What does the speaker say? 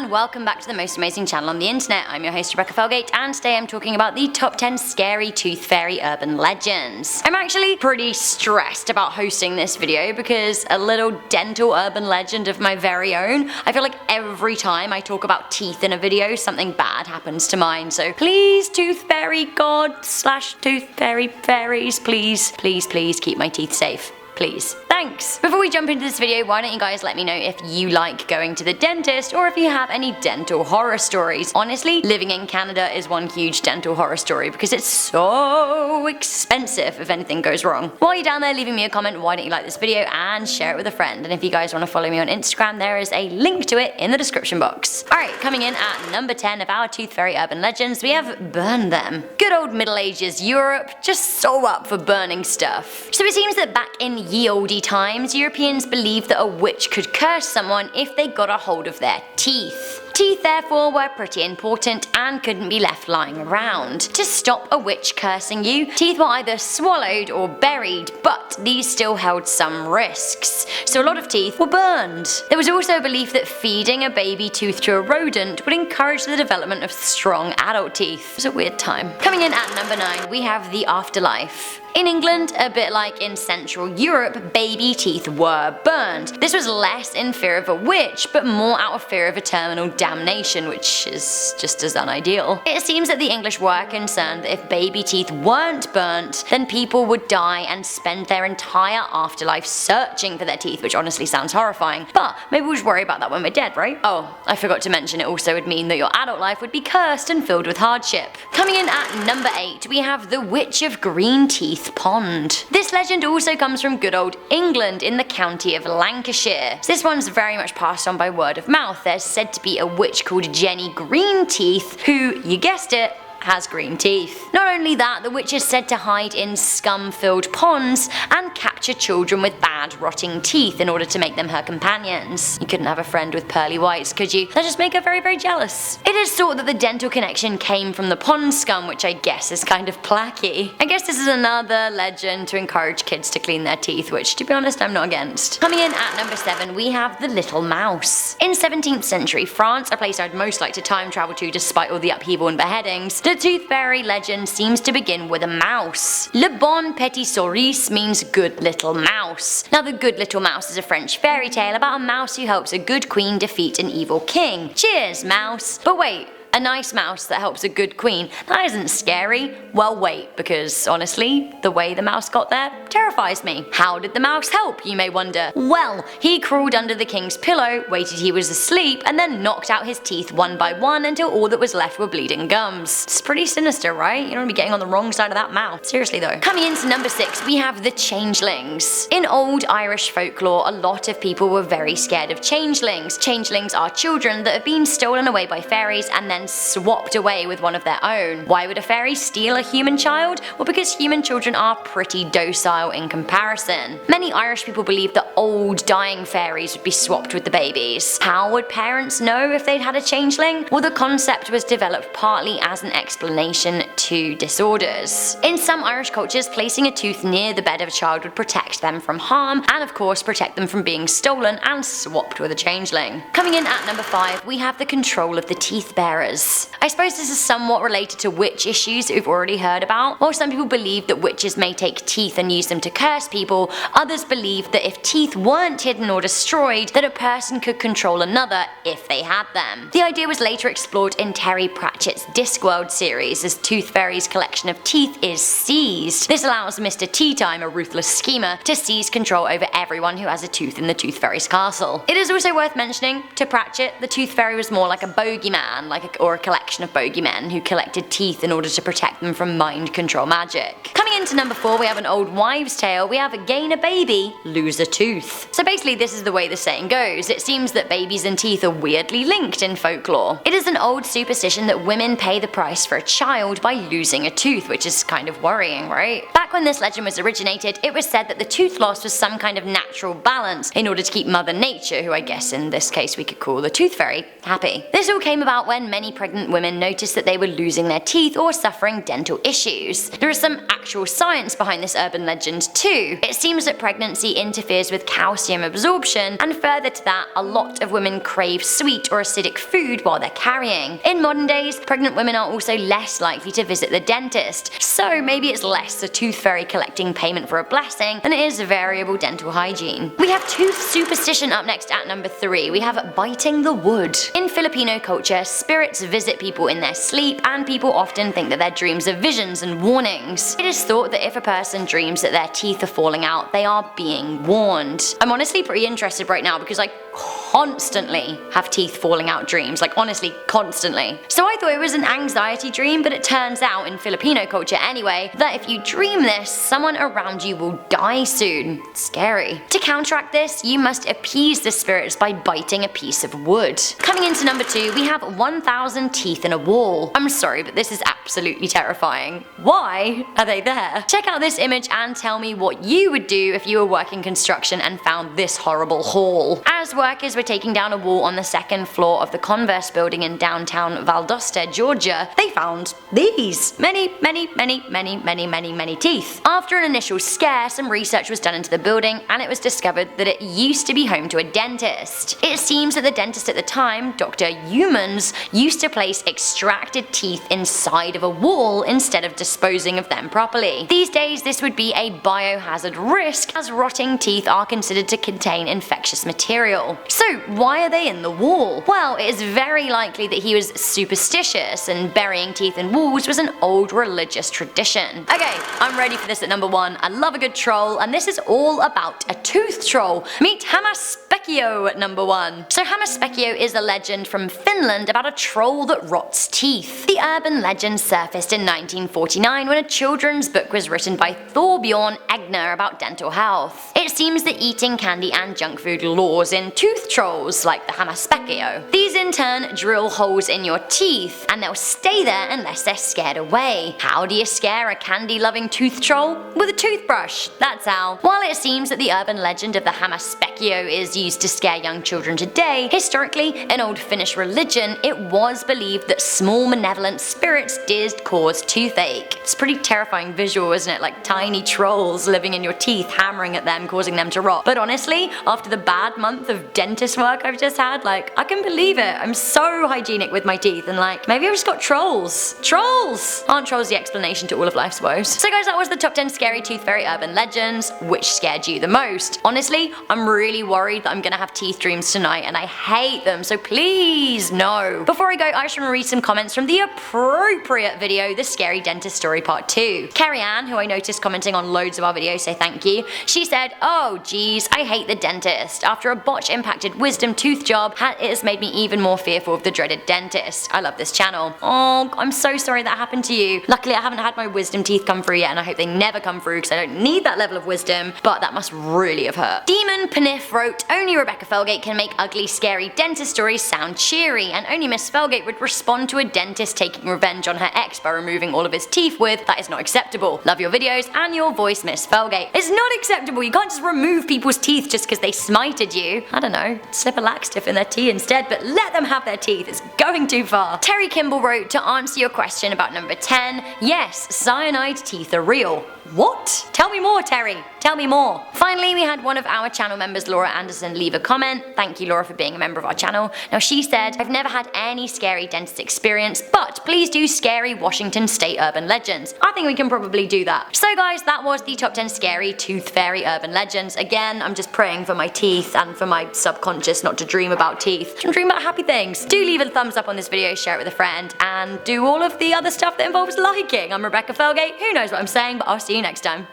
and welcome back to the most amazing channel on the internet. I'm your host Rebecca Felgate, and today I'm talking about the top 10 scary tooth fairy urban legends. I'm actually pretty stressed about hosting this video because a little dental urban legend of my very own. I feel like every time I talk about teeth in a video, something bad happens to mine, so please, tooth fairy god / tooth fairy fairies, please keep my teeth safe. Please. Thanks! Before we jump into this video, why don't you guys let me know if you like going to the dentist or if you have any dental horror stories. Honestly, living in Canada is one huge dental horror story because it's so expensive if anything goes wrong. While you're down there leaving me a comment, why don't you like this video and share it with a friend? And if you guys want to follow me on Instagram, there is a link to it in the description box. Alright, coming in at number 10 of our tooth fairy urban legends, we have Burn Them. Good old Middle Ages Europe, just so up for burning stuff. So it seems that back in ye olde times, Europeans believed that a witch could curse someone if they got a hold of their teeth. Teeth therefore were pretty important and couldn't be left lying around. To stop a witch cursing you, teeth were either swallowed or buried, but these still held some risks, so a lot of teeth were burned. There was also a belief that feeding a baby tooth to a rodent would encourage the development of strong adult teeth. It was a weird time. Coming in at number 9, we have the afterlife. In England, a bit like in Central Europe, baby teeth were burned. This was less in fear of a witch, but more out of fear of eternal damnation, which is just as unideal. It seems that the English were concerned that if baby teeth weren't burnt, then people would die and spend their entire afterlife searching for their teeth, which honestly sounds horrifying. But maybe we'll just worry about that when we're dead, right? Oh, I forgot to mention it also would mean that your adult life would be cursed and filled with hardship. Coming in at number 8, we have the Witch of Green Teeth Pond. This legend also comes from good old England in the county of Lancashire. This one's very much passed on by word of mouth. There's said to be a witch called Jenny Greenteeth who, you guessed it, has green teeth. Not only that, the witch is said to hide in scum-filled ponds and capture children with bad, rotting teeth in order to make them her companions. You couldn't have a friend with pearly whites, could you? That just make her very, very jealous. It is thought that the dental connection came from the pond scum, which I guess is kind of placky. I guess this is another legend to encourage kids to clean their teeth, which, to be honest, I'm not against. Coming in at number 7, we have the Little Mouse. In 17th century France, a place I'd most like to time travel to despite all the upheaval and beheadings, the tooth fairy legend seems to begin with a mouse. Le Bon Petit Souris means good little mouse. Now, the Good Little Mouse is a French fairy tale about a mouse who helps a good queen defeat an evil king. Cheers, mouse. But wait, a nice mouse that helps a good queen? That isn't scary. Well, wait, because honestly, the way the mouse got there terrifies me. How did the mouse help, you may wonder? Well, he crawled under the king's pillow, waited he was asleep, and then knocked out his teeth one by one until all that was left were bleeding gums. It's pretty sinister, right? You don't want to be getting on the wrong side of that mouth. Seriously though. Coming into number 6, we have the changelings. In old Irish folklore, a lot of people were very scared of changelings. Changelings are children that have been stolen away by fairies and then swapped away with one of their own. Why would a fairy steal a human child? Well, because human children are pretty docile in comparison. Many Irish people believe that old dying fairies would be swapped with the babies. How would parents know if they'd had a changeling? Well, the concept was developed partly as an explanation to disorders. In some Irish cultures, placing a tooth near the bed of a child would protect them from harm and of course protect them from being stolen and swapped with a changeling. Coming in at number 5, we have the control of the teeth bearers. I suppose this is somewhat related to witch issues that we've already heard about. While some people believe that witches may take teeth and use them to curse people, others believe that if teeth weren't hidden or destroyed, that a person could control another if they had them. The idea was later explored in Terry Pratchett's Discworld series as Tooth Fairy's collection of teeth is seized. This allows Mr. Tea Time, a ruthless schemer, to seize control over everyone who has a tooth in the Tooth Fairy's castle. It is also worth mentioning, to Pratchett, the Tooth Fairy was more like a bogeyman, or a collection of bogeymen who collected teeth in order to protect them from mind control magic. Coming into number 4, we have an old wives' tale. We have gain a baby, lose a tooth. So basically this is the way the saying goes. It seems that babies and teeth are weirdly linked in folklore. It is an old superstition that women pay the price for a child by losing a tooth, which is kind of worrying, right? Back when this legend was originated, it was said that the tooth loss was some kind of natural balance in order to keep Mother Nature, who I guess in this case we could call the Tooth Fairy, happy. This all came about when many pregnant women noticed that they were losing their teeth or suffering dental issues. There are some actual science behind this urban legend too. It seems that pregnancy interferes with calcium absorption, and further to that, a lot of women crave sweet or acidic food while they're carrying. In modern days, pregnant women are also less likely to visit the dentist, so maybe it's less a tooth fairy collecting payment for a blessing than it is variable dental hygiene. We have tooth superstition up next at number 3. We have biting the wood. In Filipino culture, spirits visit people in their sleep, and people often think that their dreams are visions and warnings. It is thought that if a person dreams that their teeth are falling out, they are being warned. I'm honestly pretty interested right now because I constantly have teeth falling out dreams, like honestly constantly. So I thought it was an anxiety dream, but it turns out in Filipino culture anyway, that if you dream this, someone around you will die soon. Scary. To counteract this, you must appease the spirits by biting a piece of wood. Coming into number 2, we have 1,000 teeth in a wall. I'm sorry, but this is absolutely terrifying. Why are they there? Check out this image and tell me what you would do if you were working construction and found this horrible haul. As workers were taking down a wall on the 2nd floor of the Converse building in downtown Valdosta, Georgia, they found these many teeth. After an initial scare, some research was done into the building, and it was discovered that it used to be home to a dentist. It seems that the dentist at the time, Dr. Humans, used to place extracted teeth inside of a wall instead of disposing of them properly. These days, this would be a biohazard risk, as rotting teeth are considered to contain infectious material. So why are they in the wall? Well, it is very likely that he was superstitious, and burying teeth in walls was an old religious tradition. Okay, I'm ready for this at number 1. I love a good troll, and this is all about a tooth troll. Meet HAMMASPEIKKO at number 1. So HAMMASPEIKKO is a legend from Finland about a troll that rots teeth. The urban legend surfaced in 1949 when a children's book was written by Thorbjorn Egner about dental health. It seems that eating candy and junk food lures in tooth trolls like the HAMMASPEIKKO. These in turn drill holes in your teeth, and they'll stay there unless they're scared away. How do you scare a candy-loving tooth troll? With a toothbrush, that's how. While it seems that the urban legend of the HAMMASPEIKKO is used to scare young children today, historically, in old Finnish religion, it was believed that small malevolent spirits did cause toothache. It's a pretty terrifying visual, isn't it? Like tiny trolls living in your teeth, hammering at them, causing them to rot. But honestly, after the bad month of dentist work I've just had, like, I can believe it. I'm so hygienic with my teeth, and like, maybe I've just got trolls. Trolls! Aren't trolls the explanation to all of life's woes? So guys, that was the top 10 scary tooth fairy urban legends. Which scared you the most? Honestly, I'm really worried that I'm gonna have teeth dreams tonight, and I hate them, so please no. Before I go, I just want to read some comments from the appropriate video, The Scary Dentist Story Part 2. Carrie Ann, who I noticed commenting on loads of our videos, say thank you. She said, "Oh geez, I hate the dentist. After a botch impacted wisdom tooth job, it has made me even more fearful of the dreaded dentist. I love this channel." Oh, I'm so sorry that happened to you. Luckily I haven't had my wisdom teeth come through yet, and I hope they never come through because I don't need that level of wisdom, but that must really have hurt. Demon Paniff wrote, "Only Rebecca Felgate can make ugly scary dentist stories sound cheery, and only Miss Felgate would respond to a dentist taking revenge on her ex by removing all of his teeth with, 'That is not acceptable. Love your videos and your voice, Miss Felgate.'" It's not acceptable. You can't just remove people's teeth just because they smited you. I don't know, slip a laxative in their tea instead, but let them have their teeth. It's going too far. Terry Kimball wrote, "To answer your question about number 10, yes, cyanide teeth are real." What? Tell me more, Terry. Tell me more. Finally, we had one of our channel members, Laura Anderson, leave a comment. Thank you, Laura, for being a member of our channel. Now, she said, "I've never had any scary dentist experience, but please do scary Washington State urban legends." I think we can probably do that. So guys, that was the top 10 scary tooth fairy urban legends. Again, I'm just praying for my teeth and for my subconscious not to dream about teeth. And dream about happy things. Do leave a thumbs up on this video, share it with a friend, and do all of the other stuff that involves liking. I'm Rebecca Felgate. Who knows what I'm saying, but I'll see you next time.